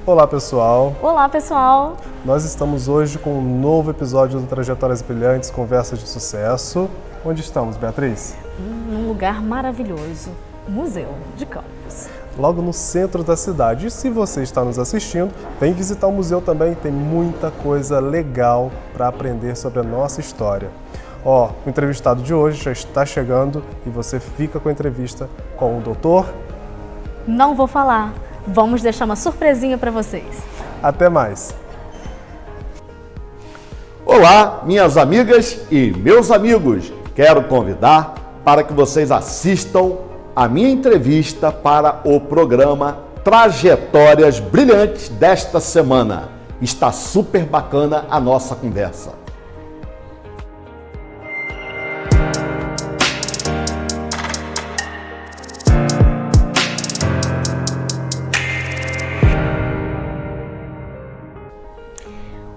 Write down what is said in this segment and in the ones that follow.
Olá, pessoal! Olá, pessoal! Nós estamos hoje com um novo episódio do Trajetórias Brilhantes, Conversas de Sucesso. Onde estamos, Beatriz? Num lugar maravilhoso, Museu de Campos. Logo no centro da cidade. E se você está nos assistindo, vem visitar o museu também, tem muita coisa legal para aprender sobre a nossa história. O entrevistado de hoje já está chegando e você fica com a entrevista com o doutor... Não vou falar. Vamos deixar uma surpresinha para vocês. Até mais! Olá, minhas amigas e meus amigos. Quero convidar para que vocês assistam a minha entrevista para o programa Trajetórias Brilhantes desta semana. Está super bacana a nossa conversa.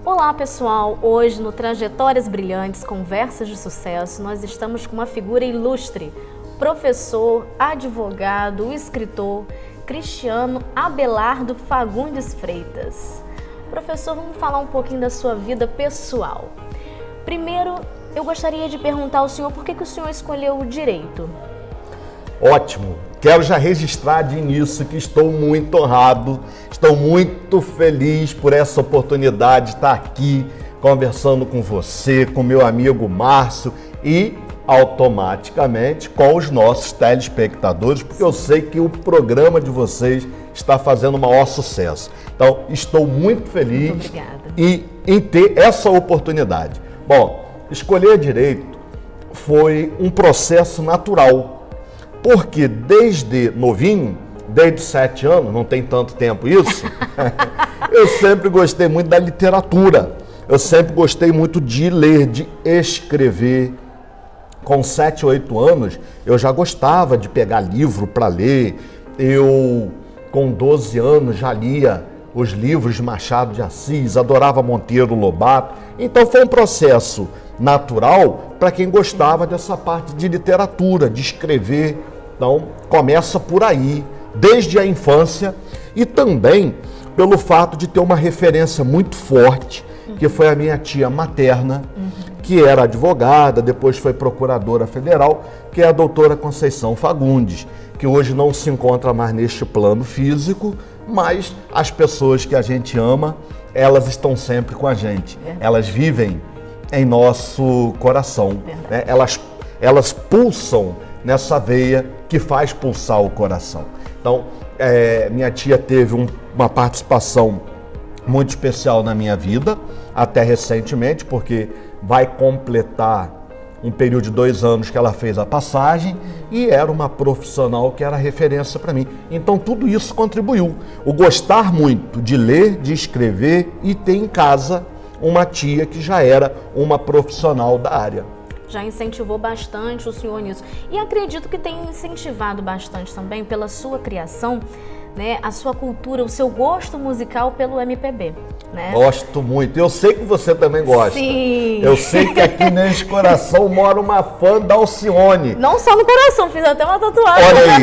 Olá, pessoal! Hoje no Trajetórias Brilhantes, Conversas de Sucesso, nós estamos com uma figura ilustre, professor, advogado, escritor, Cristiano Abelardo Fagundes Freitas. Professor, vamos falar um pouquinho da sua vida pessoal. Primeiro, eu gostaria de perguntar ao senhor por que o senhor escolheu o direito? Ótimo! Quero já registrar de início que estou muito honrado, estou muito feliz por essa oportunidade de estar aqui conversando com você, com meu amigo Márcio e automaticamente com os nossos telespectadores, porque eu sei que o programa de vocês está fazendo o maior sucesso. Então, estou muito feliz em ter essa oportunidade. Bom, escolher direito foi um processo natural. Porque desde novinho, desde 7 anos, não tem tanto tempo isso, eu sempre gostei muito da literatura. Eu sempre gostei muito de ler, de escrever. Com 7, 8 anos, eu já gostava de pegar livro para ler. Eu, com 12 anos, já lia os livros de Machado de Assis, adorava Monteiro Lobato. Então foi um processo natural para quem gostava dessa parte de literatura, de escrever. Então, começa por aí, desde a infância e também pelo fato de ter uma referência muito forte, que foi a minha tia materna, que era advogada, depois foi procuradora federal, que é a doutora Conceição Fagundes, que hoje não se encontra mais neste plano físico, mas as pessoas que a gente ama, elas estão sempre com a gente. Elas vivem em nosso coração, né? Elas pulsam nessa veia que faz pulsar o coração. Então, minha tia teve uma participação muito especial na minha vida, até recentemente, porque vai completar um período de 2 anos que ela fez a passagem e era uma profissional que era referência para mim. Então, tudo isso contribuiu. O gostar muito de ler, de escrever e ter em casa uma tia que já era uma profissional da área. Já incentivou bastante o senhor nisso. E acredito que tem incentivado bastante também pela sua criação, né, a sua cultura, o seu gosto musical pelo MPB, né? Gosto muito. Eu sei que você também gosta. Sim. Eu sei que aqui nesse coração mora uma fã da Alcione. Não só no coração, fiz até uma tatuagem. Olha aí.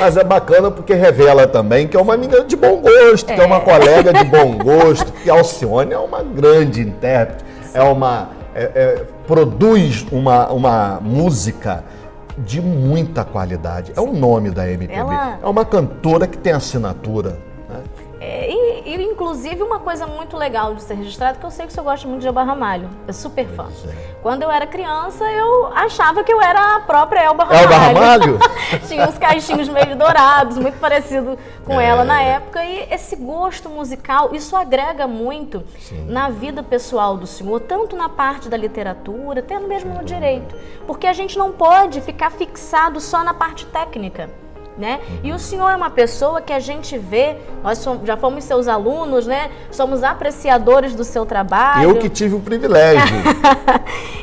Mas é bacana porque revela também que é uma menina de bom gosto, que é uma colega de bom gosto, que a Alcione é uma grande intérprete, produz uma música de muita qualidade. É o nome da MPB. É uma cantora que tem assinatura, né? E inclusive uma coisa muito legal de ser registrado, que eu sei que o senhor gosta muito de Elba Ramalho, é super fã. Quando eu era criança, eu achava que eu era a própria Elba Ramalho. Elba Ramalho? Tinha uns caixinhos meio dourados, muito parecido com ela na época. E esse gosto musical, isso agrega muito na vida pessoal do senhor, tanto na parte da literatura, até mesmo no direito. Porque a gente não pode ficar fixado só na parte técnica, né? E o senhor é uma pessoa que a gente vê, nós já fomos seus alunos, né? Somos apreciadores do seu trabalho. Eu que tive o privilégio.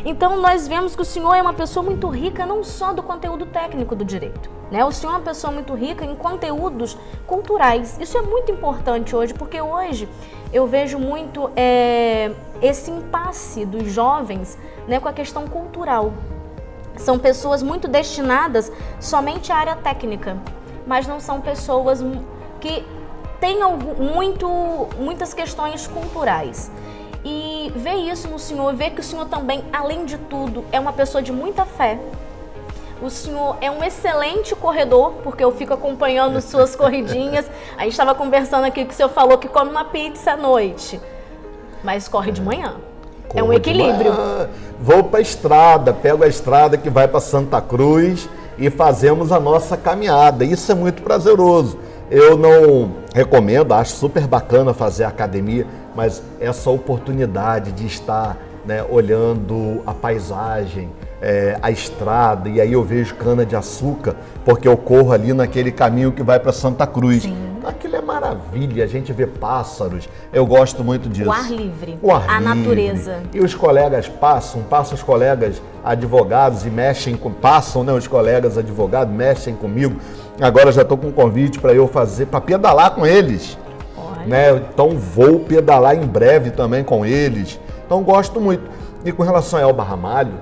Então nós vemos que o senhor é uma pessoa muito rica, não só do conteúdo técnico do direito, né? O senhor é uma pessoa muito rica em conteúdos culturais. Isso é muito importante hoje, porque hoje eu vejo muito esse impasse dos jovens, né, com a questão cultural. São pessoas muito destinadas somente à área técnica, mas não são pessoas que tem muitas questões culturais. E ver isso no senhor, ver que o senhor também, além de tudo, é uma pessoa de muita fé. O senhor é um excelente corredor, porque eu fico acompanhando suas corridinhas. A gente estava conversando aqui que o senhor falou que come uma pizza à noite, mas corre de manhã. É um equilíbrio. Vou para a estrada, pego a estrada que vai para Santa Cruz e fazemos a nossa caminhada. Isso é muito prazeroso. Eu não recomendo, acho super bacana fazer academia, mas essa oportunidade de estar, né, olhando a paisagem, a estrada, e aí eu vejo cana-de-açúcar, porque eu corro ali naquele caminho que vai para Santa Cruz. Sim. Aquilo é maravilha, a gente vê pássaros, eu gosto muito disso. O ar livre, a natureza. E os colegas passam os colegas advogados e passam, né, os colegas advogados, mexem comigo. Agora já estou com um convite para pedalar com eles. Né? Então vou pedalar em breve também com eles. Então gosto muito. E com relação a Elba Ramalho,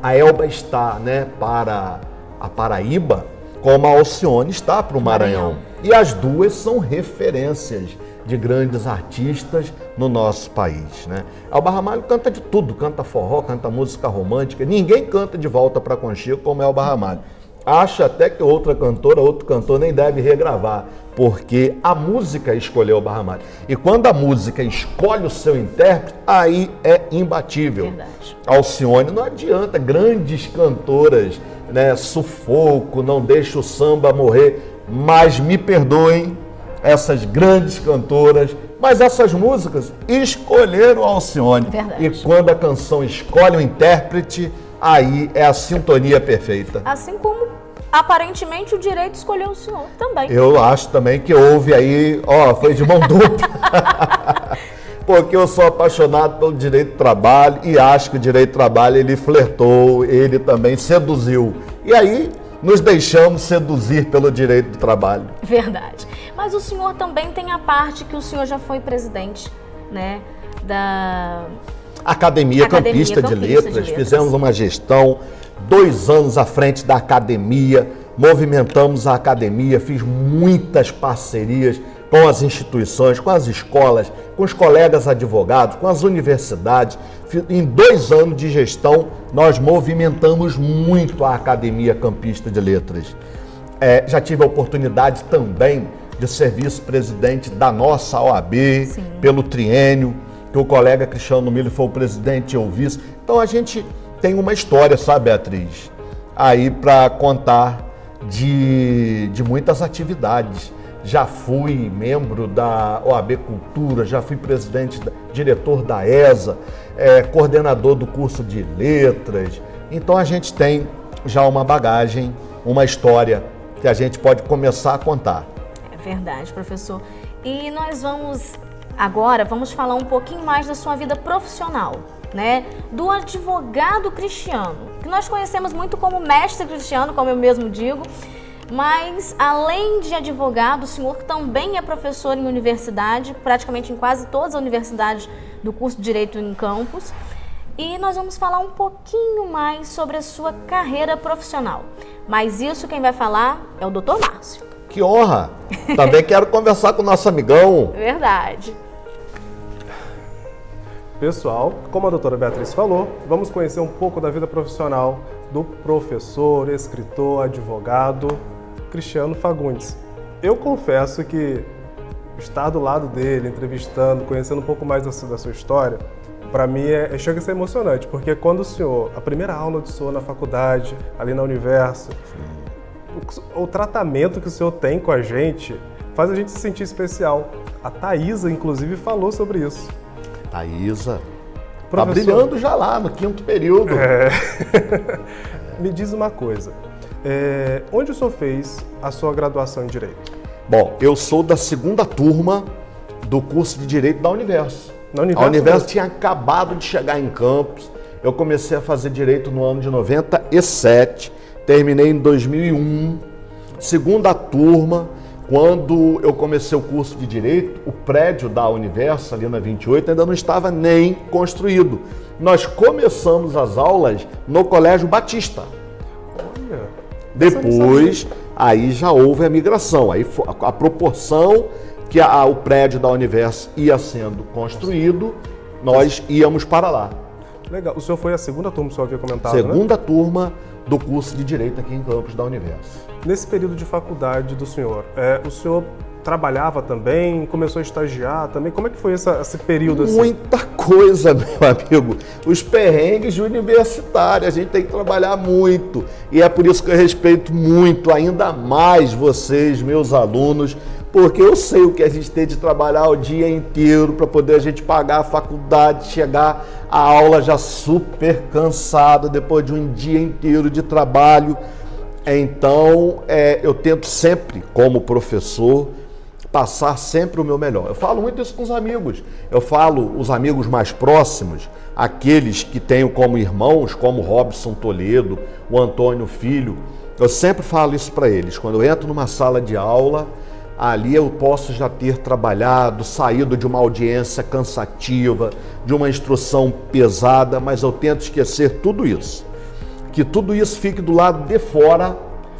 a Elba está, né, para a Paraíba, como a Alcione está para o Maranhão. E as duas são referências de grandes artistas no nosso país, né? Elba Ramalho canta de tudo, canta forró, canta música romântica. Ninguém canta de volta para Conchego como Elba Ramalho. Acho até que outro cantor nem deve regravar, porque a música escolheu Elba Ramalho. E quando a música escolhe o seu intérprete, aí é imbatível. Verdade. Alcione, não adianta, grandes cantoras, né, Sufoco, Não Deixa o Samba Morrer, mas me perdoem essas grandes cantoras, mas essas músicas escolheram Alcione. Verdade. E quando a canção escolhe o intérprete, aí é a sintonia perfeita. Assim como aparentemente o direito escolheu o senhor também. Eu acho também que houve aí, foi de mão dupla. Porque eu sou apaixonado pelo direito do trabalho e acho que o direito do trabalho ele flertou, ele também seduziu. E aí nos deixamos seduzir pelo direito do trabalho. Verdade. Mas o senhor também tem a parte que o senhor já foi presidente, né, da Academia Campista de Letras. Fizemos uma gestão, 2 anos à frente da academia, movimentamos a academia, fiz muitas parcerias com as instituições, com as escolas, com os colegas advogados, com as universidades. Em 2 anos de gestão, nós movimentamos muito a Academia Campista de Letras. Já tive a oportunidade também de ser vice-presidente da nossa OAB, sim, pelo triênio, que o colega Cristiano Milho foi o presidente e eu vice. Então a gente tem uma história, sabe, Beatriz, aí para contar de muitas atividades. Já fui membro da OAB Cultura, já fui diretor da ESA, coordenador do curso de letras. Então a gente tem já uma bagagem, uma história que a gente pode começar a contar. É verdade, professor. E nós vamos falar um pouquinho mais da sua vida profissional, né? Do advogado Cristiano, que nós conhecemos muito como mestre Cristiano, como eu mesmo digo. Mas, além de advogado, o senhor também é professor em universidade, praticamente em quase todas as universidades do curso de Direito em Campos. E nós vamos falar um pouquinho mais sobre a sua carreira profissional. Mas isso quem vai falar é o Dr. Márcio. Que honra! Também quero conversar com o nosso amigão. Verdade. Pessoal, como a doutora Beatriz falou, vamos conhecer um pouco da vida profissional do professor, escritor, advogado Cristiano Fagundes. Eu confesso que estar do lado dele, entrevistando, conhecendo um pouco mais da sua história, para mim chega a ser emocionante, porque quando a primeira aula do senhor na faculdade, ali na Universo, o tratamento que o senhor tem com a gente faz a gente se sentir especial. A Thaisa, inclusive, falou sobre isso. Thaisa tá brilhando já lá no 5º período. Me diz uma coisa, onde o senhor fez a sua graduação em Direito? Bom, eu sou da 2ª turma do curso de Direito da Universo. A Universo tinha acabado de chegar em Campos, eu comecei a fazer Direito no ano de 97, terminei em 2001, 2ª turma. Quando eu comecei o curso de Direito, o prédio da Universo, ali na 28, ainda não estava nem construído. Nós começamos as aulas no Colégio Batista. Olha, depois, aí já houve a migração. Aí a proporção que o prédio da Universo ia sendo construído, nós íamos para lá. Legal. O senhor foi a segunda turma, o senhor havia comentado, Segunda turma do curso de Direito aqui em Campos da Universo. Nesse período de faculdade do senhor, o senhor trabalhava também, começou a estagiar também? Como é que foi esse período assim? Muita coisa, meu amigo. Os perrengues universitários, a gente tem que trabalhar muito. E é por isso que eu respeito muito, ainda mais vocês, meus alunos, porque eu sei o que a gente tem de trabalhar o dia inteiro para poder a gente pagar a faculdade, chegar à aula já super cansado depois de um dia inteiro de trabalho. Então, eu tento sempre, como professor, passar sempre o meu melhor. Eu falo muito isso com os amigos. Eu falo os amigos mais próximos, aqueles que tenho como irmãos, como Robson Toledo, o Antônio Filho. Eu sempre falo isso para eles. Quando eu entro numa sala de aula, ali eu posso já ter trabalhado, saído de uma audiência cansativa, de uma instrução pesada, mas eu tento esquecer tudo isso. Que tudo isso fique do lado de fora,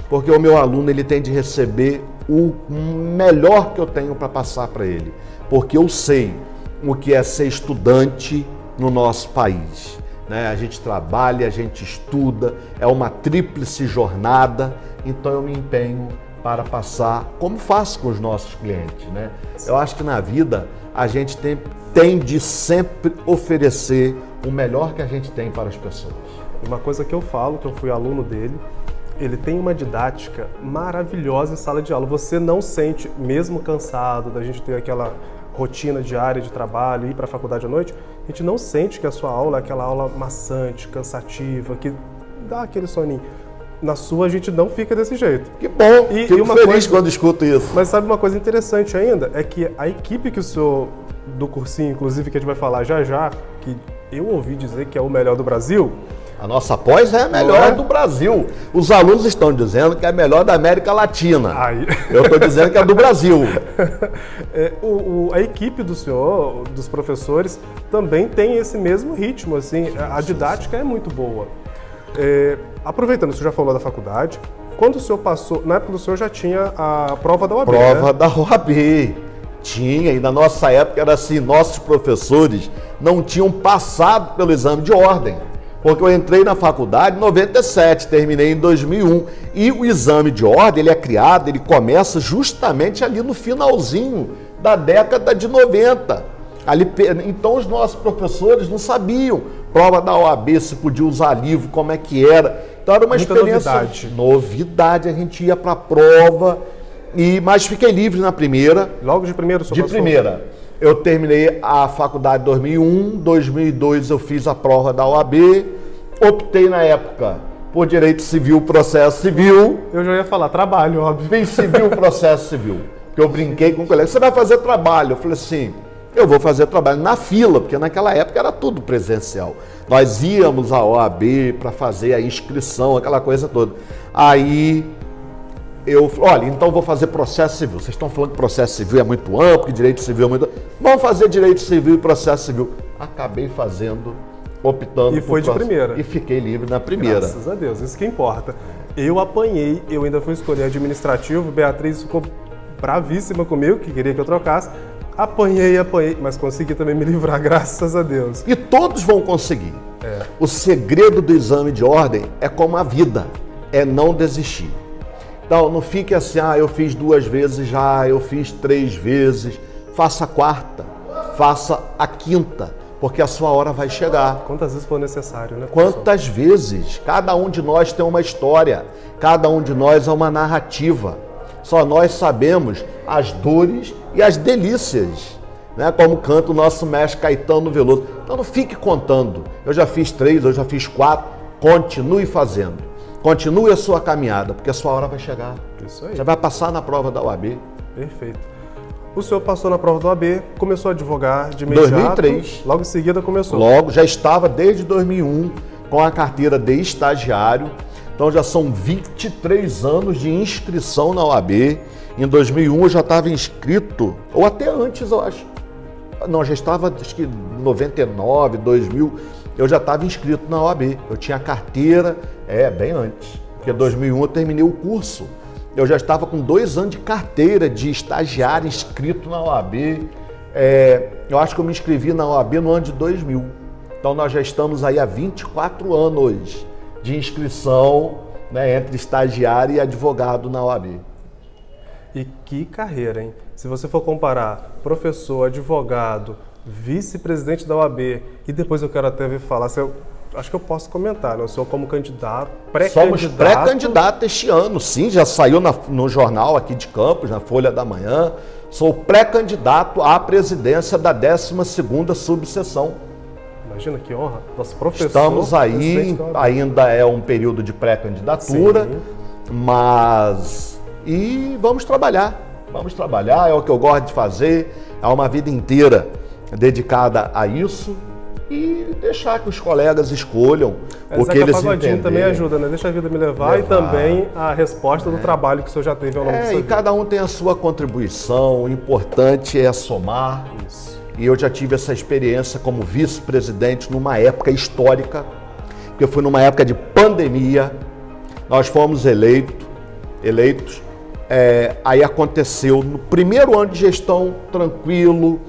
porque o meu aluno ele tem de receber o melhor que eu tenho para passar para ele, porque eu sei o que é ser estudante no nosso país, né? A gente trabalha, a gente estuda, é uma tríplice jornada, então eu me empenho para passar, como faço com os nossos clientes, né? Eu acho que na vida a gente tem de sempre oferecer o melhor que a gente tem para as pessoas. Uma coisa que eu falo, que eu fui aluno dele, ele tem uma didática maravilhosa em sala de aula. Você não sente, mesmo cansado da gente ter aquela rotina diária de trabalho, ir para a faculdade à noite, a gente não sente que a sua aula é aquela aula maçante, cansativa, que dá aquele soninho. Na sua a gente não fica desse jeito. Que bom, fico feliz quando escuto isso. Mas sabe uma coisa interessante ainda? É que a equipe que o senhor, do cursinho, inclusive, que a gente vai falar já, que eu ouvi dizer que é o melhor do Brasil. A nossa pós é a melhor do Brasil. Os alunos estão dizendo que é a melhor da América Latina. Eu estou dizendo que é do Brasil. A equipe do senhor, dos professores, também tem esse mesmo ritmo. Assim, a didática é muito boa. Aproveitando, o senhor já falou da faculdade. Quando o senhor passou, na época do senhor já tinha a prova da OAB, Prova da OAB. Tinha, e na nossa época era assim, nossos professores não tinham passado pelo exame de ordem. Porque eu entrei na faculdade em 97, terminei em 2001. E o exame de ordem, ele é criado, ele começa justamente ali no finalzinho da década de 90. Então os nossos professores não sabiam prova da OAB, se podia usar livro, como é que era. Então era uma experiência. Novidade, a gente ia para a prova, mas fiquei livre na primeira. Logo de primeira, o senhor passou? Primeira. Eu terminei a faculdade em 2001, 2002 eu fiz a prova da OAB, optei na época por Direito Civil, Processo Civil. Eu já ia falar trabalho, óbvio. Fiz Civil, Processo Civil, porque eu brinquei com o colega, você vai fazer trabalho? Eu falei assim, eu vou fazer trabalho na fila, porque naquela época era tudo presencial. Nós íamos à OAB para fazer a inscrição, aquela coisa toda. Aí eu falei, olha, então vou fazer processo civil. Vocês estão falando que processo civil é muito amplo, que direito civil é muito amplo. Vamos fazer direito civil e processo civil. Acabei optando e foi de primeira. E fiquei livre na primeira. Graças a Deus, isso que importa. Eu apanhei, eu ainda fui escolher administrativo, Beatriz ficou bravíssima comigo, que queria que eu trocasse. Apanhei, mas consegui também me livrar, graças a Deus. E todos vão conseguir. O segredo do exame de ordem é como a vida, é não desistir. Então, não fique assim, eu fiz 2 vezes já, eu fiz 3 vezes. Faça a 4ª, faça a 5ª, porque a sua hora vai chegar. Quantas vezes for necessário, né, professor? Quantas vezes? Cada um de nós tem uma história, cada um de nós é uma narrativa. Só nós sabemos as dores e as delícias, né? Como canta o nosso mestre Caetano Veloso. Então, não fique contando. Eu já fiz 3, eu já fiz 4, continue fazendo. Continue a sua caminhada, porque a sua hora vai chegar. Isso aí. Você vai passar na prova da OAB. Perfeito. O senhor passou na prova da OAB, começou a advogar de imediato. 2003. Logo em seguida começou. Logo, já estava desde 2001 com a carteira de estagiário. Então já são 23 anos de inscrição na OAB. Em 2001 eu já estava inscrito, ou até antes eu acho. Não, já estava, acho que 99, 2000, eu já estava inscrito na OAB. Eu tinha carteira, bem antes, porque em 2001 eu terminei o curso. eu já estava com 2 anos de carteira de estagiário inscrito na OAB. Eu acho que eu me inscrevi na OAB no ano de 2000. Então nós já estamos aí há 24 anos de inscrição, né, entre estagiário e advogado na OAB. E que carreira, hein? Se você for comparar professor, advogado, vice-presidente da OAB, e depois eu quero até ver falar, acho que eu posso comentar, né? Eu sou como candidato, pré-candidato. Somos pré-candidato este ano, sim, já saiu no jornal aqui de Campos, na Folha da Manhã. Sou pré-candidato à presidência da 12ª subseção. Imagina que honra, nosso professor. Estamos aí, ainda é um período de pré-candidatura, mas... E vamos trabalhar, é o que eu gosto de fazer, é uma vida inteira dedicada a isso e deixar que os colegas escolham o que eles entenderem. Também ajuda, né? Deixa a vida me levar e também a resposta do trabalho que o senhor já teve ao longo da sua vida. E cada um tem a sua contribuição, o importante é somar. Isso. E eu já tive essa experiência como vice-presidente numa época histórica, que foi numa época de pandemia, nós fomos eleitos. Aí aconteceu no primeiro ano de gestão tranquilo,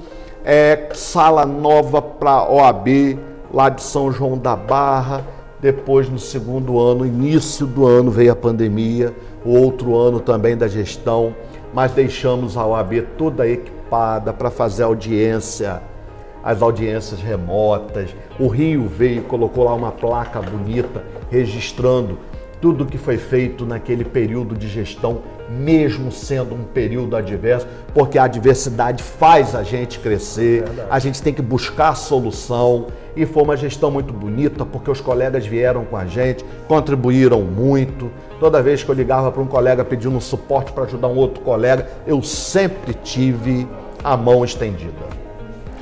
sala nova para OAB lá de São João da Barra. Depois, no segundo ano, início do ano, veio a pandemia, o outro ano também da gestão, mas deixamos a OAB toda equipada para fazer as audiências remotas. O Rio veio e colocou lá uma placa bonita registrando tudo que foi feito naquele período de gestão, mesmo sendo um período adverso, porque a adversidade faz a gente crescer, a gente tem que buscar solução, e foi uma gestão muito bonita, porque os colegas vieram com a gente, contribuíram muito. Toda vez que eu ligava para um colega pedindo um suporte para ajudar um outro colega, eu sempre tive a mão estendida.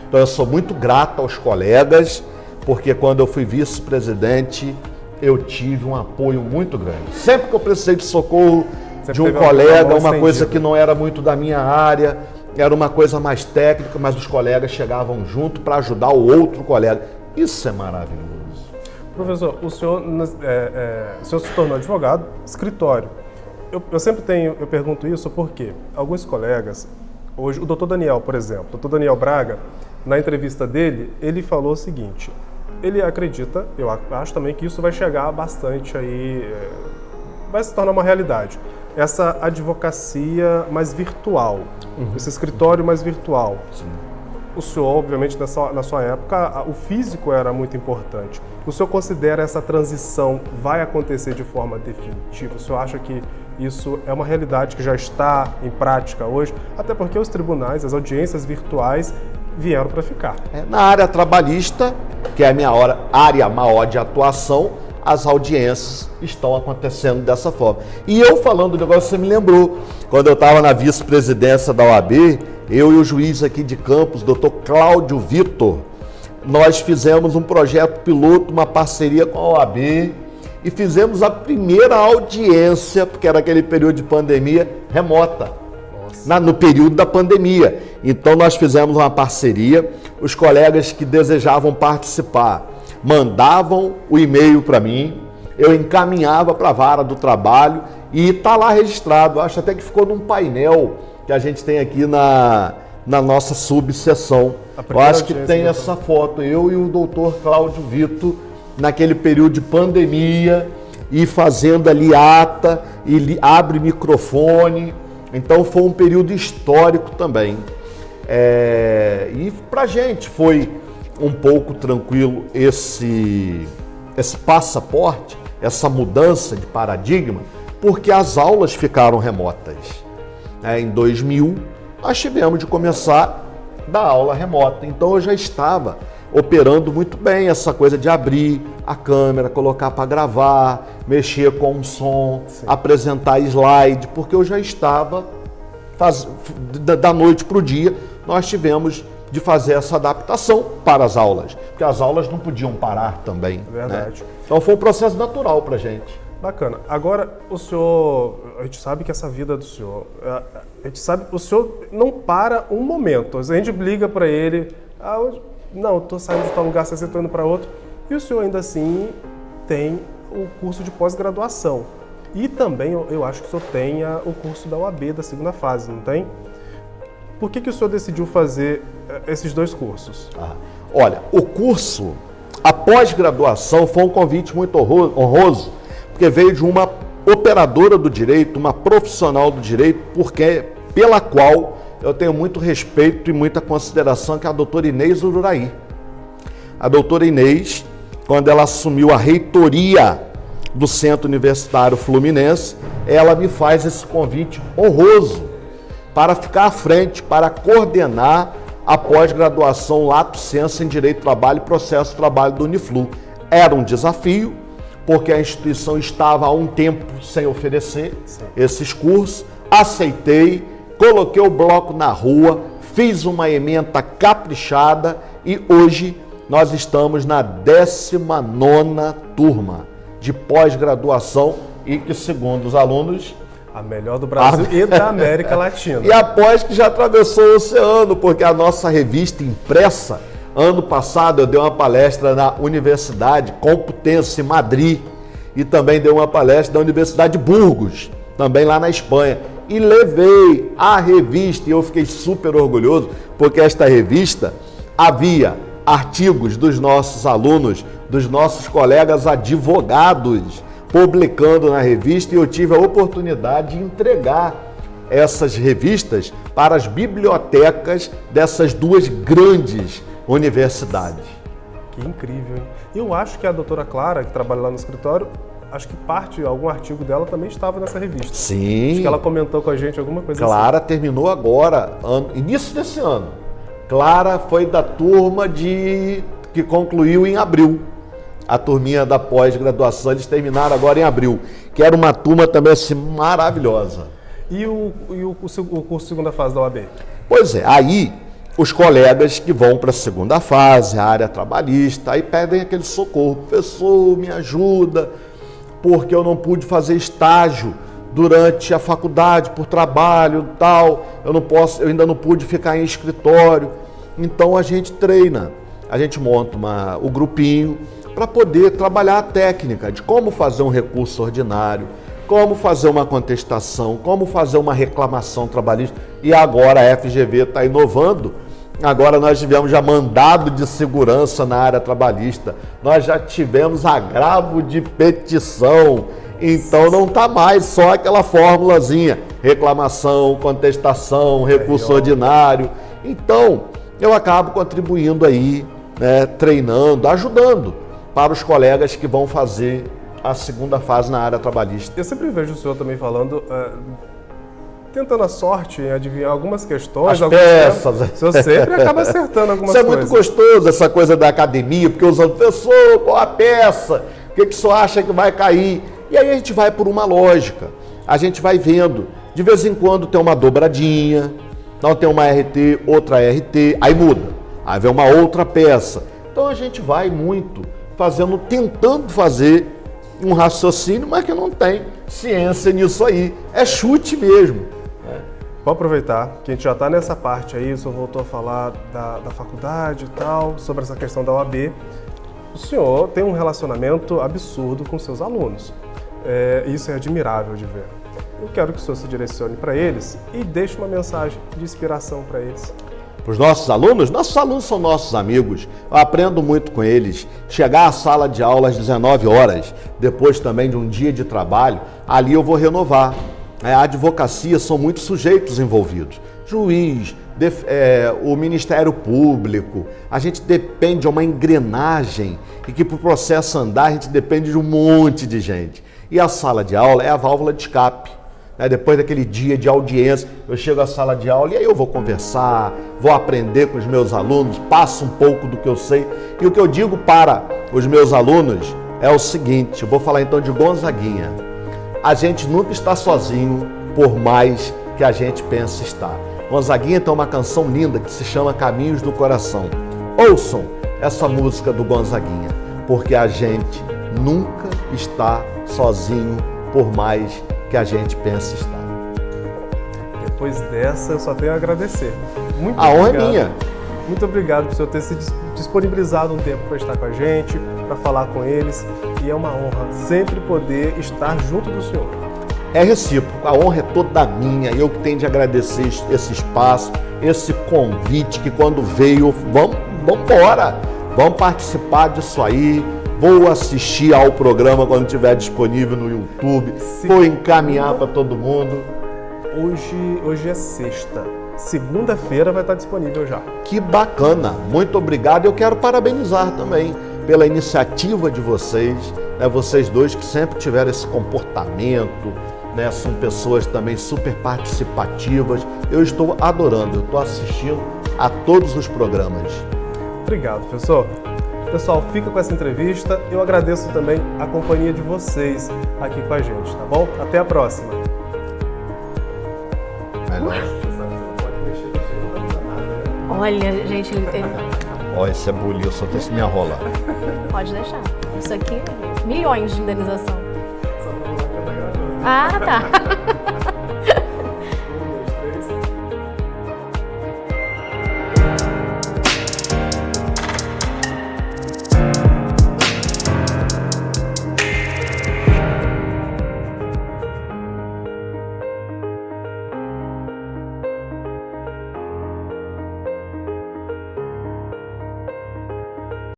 Então eu sou muito grato aos colegas, porque quando eu fui vice-presidente, eu tive um apoio muito grande. Sempre que eu precisei de socorro de um colega, uma coisa que não era muito da minha área, era uma coisa mais técnica, mas os colegas chegavam junto para ajudar o outro colega. Isso é maravilhoso. Professor, o senhor se tornou advogado, escritório. Eu pergunto isso porque alguns colegas, hoje, o doutor Daniel, por exemplo, o doutor Daniel Braga, na entrevista dele, ele falou o seguinte: ele acredita, eu acho também que isso vai chegar bastante aí, vai se tornar uma realidade. Essa advocacia mais virtual, esse escritório mais virtual. Sim. O senhor, obviamente, na sua época, o físico era muito importante. O senhor considera essa transição vai acontecer de forma definitiva? O senhor acha que isso é uma realidade que já está em prática hoje? Até porque os tribunais, as audiências virtuais vieram para ficar. Na área trabalhista, que é a minha área maior de atuação, as audiências estão acontecendo dessa forma. E eu falando do negócio, você me lembrou, quando eu estava na vice-presidência da OAB, eu e o juiz aqui de Campos, doutor Cláudio Vitor, nós fizemos um projeto piloto, uma parceria com a OAB, e fizemos a primeira audiência, porque era aquele período de pandemia, remota. No período da pandemia. Então nós fizemos uma parceria, os colegas que desejavam participar mandavam o e-mail para mim, eu encaminhava para a vara do trabalho e está lá registrado. Acho até que ficou num painel que a gente tem aqui na nossa subseção. Eu acho que tem essa foto, eu e o doutor Cláudio Vitor, naquele período de pandemia, e fazendo ali ata, e abre microfone. Então foi um período histórico também. E pra gente foi um pouco tranquilo esse passaporte, essa mudança de paradigma, porque as aulas ficaram remotas. Em 2000, nós tivemos de começar da aula remota. Então eu já estava operando muito bem essa coisa de abrir a câmera, colocar para gravar, mexer com o som, apresentar slide, porque eu já estava, da noite para o dia, nós tivemos de fazer essa adaptação para as aulas, porque as aulas não podiam parar também. Verdade. Né? Então foi um processo natural para a gente. Bacana. Agora, o senhor, a gente sabe que essa vida do senhor, a gente sabe, o senhor não para um momento. A gente liga para ele, não, estou saindo de tal lugar, estou indo para outro. E o senhor ainda assim tem o curso de pós-graduação. E também eu acho que o senhor tenha o curso da UAB da segunda fase, não tem? Por que o senhor decidiu fazer esses dois cursos? Olha, o curso, a pós-graduação, foi um convite muito honroso, porque veio de uma operadora do direito, uma profissional do direito, pela qual eu tenho muito respeito e muita consideração, que é a doutora Inês Ururaí. A doutora Inês, quando ela assumiu a reitoria do Centro Universitário Fluminense, ela me faz esse convite honroso para ficar à frente, para coordenar a pós-graduação Lato Sensu em Direito do Trabalho e Processo de Trabalho do Uniflu. Era um desafio, porque a instituição estava há um tempo sem oferecer esses cursos. Aceitei, coloquei o bloco na rua, fiz uma ementa caprichada e hoje nós estamos na 19ª turma de pós-graduação e que, segundo os alunos, a melhor do Brasil e da América Latina. E após que já atravessou o oceano, porque a nossa revista impressa, ano passado eu dei uma palestra na Universidade Complutense Madrid e também dei uma palestra na Universidade de Burgos, também lá na Espanha. E levei a revista, e eu fiquei super orgulhoso, porque esta revista havia artigos dos nossos alunos, dos nossos colegas advogados, publicando na revista, e eu tive a oportunidade de entregar essas revistas para as bibliotecas dessas duas grandes universidades. Que incrível, hein? Eu acho que a doutora Clara, que trabalha lá no escritório, acho que algum artigo dela também estava nessa revista. Sim. Acho que ela comentou com a gente alguma coisa Clara assim. terminou agora, início desse ano. Clara foi da turma que concluiu em abril. A turminha da pós-graduação, eles terminaram agora em abril, que era uma turma também assim, maravilhosa. E o curso segunda fase da OAB? Pois é, aí os colegas que vão para a segunda fase, a área trabalhista, aí pedem aquele socorro. Professor, me ajuda, porque eu não pude fazer estágio durante a faculdade, por trabalho e tal, eu ainda não pude ficar em escritório. Então a gente treina, a gente monta o grupinho, para poder trabalhar a técnica de como fazer um recurso ordinário, como fazer uma contestação, como fazer uma reclamação trabalhista. E agora a FGV está inovando. Agora nós tivemos já mandado de segurança na área trabalhista, nós já tivemos agravo de petição, então não está mais só aquela formulazinha, reclamação, contestação, recurso ordinário. Então eu acabo contribuindo aí, né, treinando, ajudando para os colegas que vão fazer a segunda fase na área trabalhista. Eu sempre vejo o senhor também falando, tentando a sorte em adivinhar algumas questões. As peças. O senhor sempre acaba acertando algumas coisas. Isso é muito gostoso, essa coisa da academia, porque usando, professor, qual a peça? O que o senhor acha que vai cair? E aí a gente vai por uma lógica, a gente vai vendo. De vez em quando tem uma dobradinha, não tem uma RT, outra RT, aí muda, aí vem uma outra peça. Então a gente vai muito tentando fazer um raciocínio, mas que não tem ciência nisso aí. É chute mesmo. Vou aproveitar que a gente já está nessa parte aí, o senhor voltou a falar da faculdade e tal, sobre essa questão da OAB. O senhor tem um relacionamento absurdo com seus alunos. Isso é admirável de ver. Eu quero que o senhor se direcione para eles e deixe uma mensagem de inspiração para eles. Para os nossos alunos são nossos amigos, eu aprendo muito com eles. Chegar à sala de aula às 19 horas, depois também de um dia de trabalho, ali eu vou renovar. A advocacia são muitos sujeitos envolvidos, juiz, o Ministério Público, a gente depende de uma engrenagem e que para o processo andar a gente depende de um monte de gente. E a sala de aula é a válvula de escape. Depois daquele dia de audiência, eu chego à sala de aula e aí eu vou conversar, vou aprender com os meus alunos, passo um pouco do que eu sei. E o que eu digo para os meus alunos é o seguinte, eu vou falar então de Gonzaguinha. A gente nunca está sozinho, por mais que a gente pense estar. Gonzaguinha tem uma canção linda que se chama Caminhos do Coração. Ouçam essa música do Gonzaguinha, porque a gente nunca está sozinho, por mais que a gente pensa estar. Depois dessa, eu só tenho a agradecer. Muito a honra obrigado. é minha. muito obrigado por o senhor ter se disponibilizado um tempo para estar com a gente, para falar com eles. E é uma honra sempre poder estar junto do senhor. É recíproco, a honra é toda minha. Eu que tenho de agradecer esse espaço, esse convite que quando veio, vamos embora, vamos participar disso aí. Vou assistir ao programa quando estiver disponível no YouTube. Vou encaminhar para todo mundo. Hoje é sexta. Segunda-feira vai estar disponível já. Que bacana. Muito obrigado. Eu quero parabenizar também pela iniciativa de vocês. Vocês dois que sempre tiveram esse comportamento. São pessoas também super participativas. Eu estou adorando. Eu estou assistindo a todos os programas. Obrigado, professor. Pessoal, fica com essa entrevista. Eu agradeço também a companhia de vocês aqui com a gente, tá bom? Até a próxima. Olha, gente, ele teve... Olha, esse é bullying, eu só deixo me enrolar. Pode deixar. Isso aqui, milhões de indenização. Ah, tá.